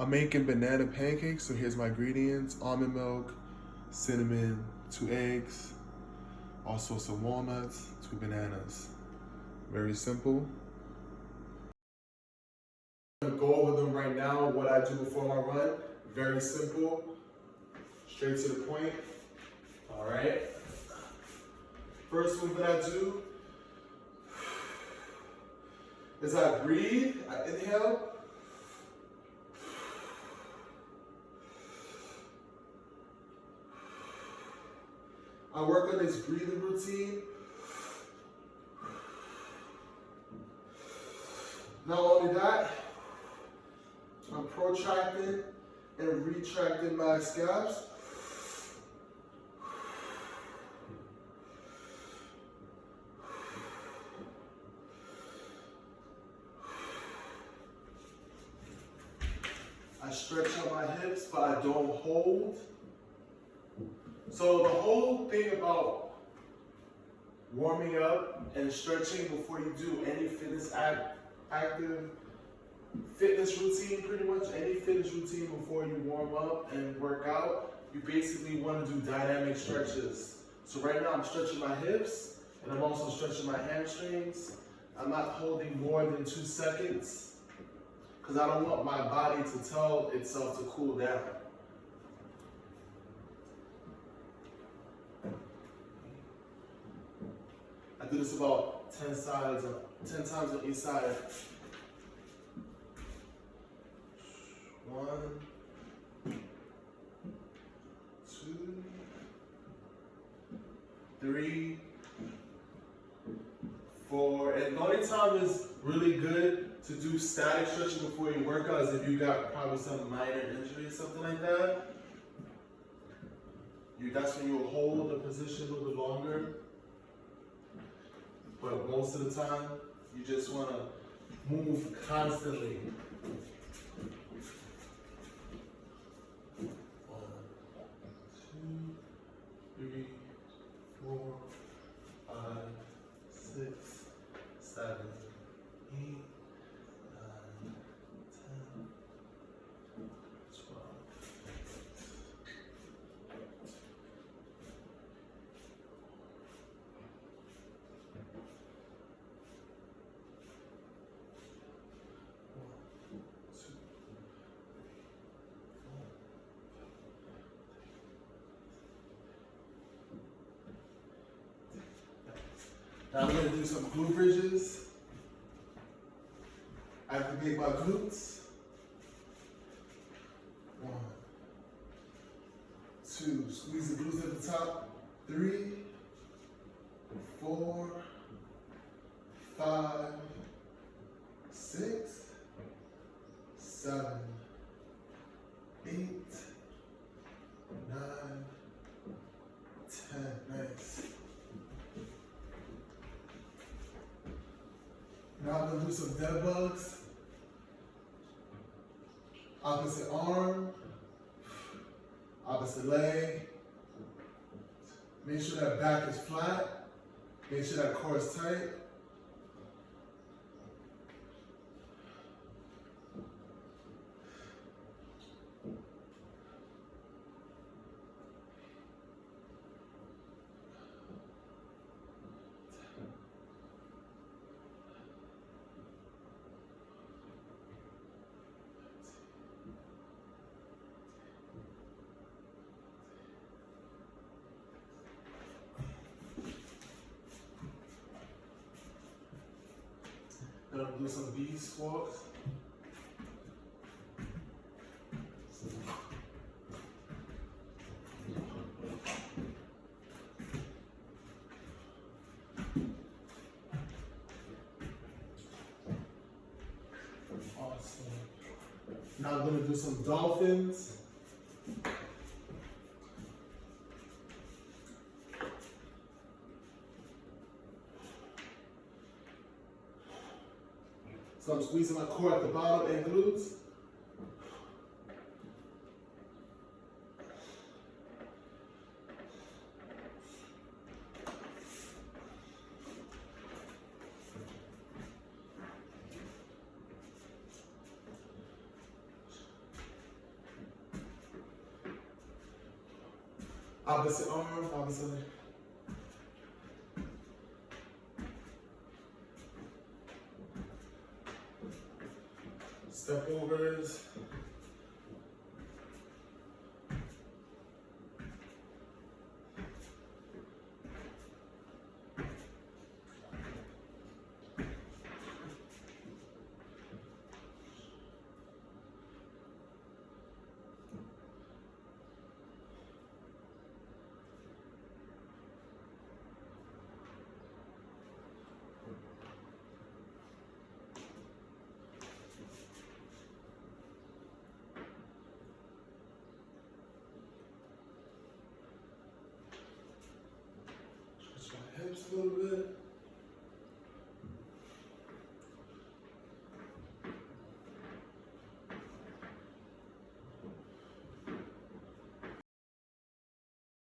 I'm making banana pancakes, so here's my ingredients: almond milk, cinnamon, 2 eggs, also some walnuts, 2 bananas. Very simple. I'm gonna go over them right now, what I do before my run. Very simple, straight to the point. All right. First move that I do is I breathe, I inhale. I work on this breathing routine. Not only that, I'm protracting and retracting my scabs. I stretch out my hips, but I don't hold. So the whole thing about warming up and stretching before you do any active fitness routine, pretty much any fitness routine before you warm up and work out, you basically want to do dynamic stretches. So right now I'm stretching my hips and I'm also stretching my hamstrings. I'm not holding more than 2 seconds because I don't want my body to tell itself to cool down. I do this about 10 times on each side. 1, 2, 3, 4. And the only time is really good to do static stretching before your workout is if you got probably some minor injury, something like that. That's when you'll hold the position a little bit longer. But most of the time, you just want to move constantly. 1, 2, 3, 4, 5, 6, 7, 8, 9, 10, 12. Now I'm going to do some glute bridges. Activate my glutes. 1, 2, squeeze the glutes at the top. 3, 4, 5, 6, 7, 8, 9, 10. Nice. Now I'm gonna do some dead bugs. Opposite arm, opposite leg. Make sure that back is flat. Make sure that core is tight. Then I'm gonna do some B squats. Awesome. Now I'm gonna do some dolphins. So I'm squeezing my core at the bottom and glutes. Opposite arm, opposite leg. Step overs. Stretch my hips a little bit.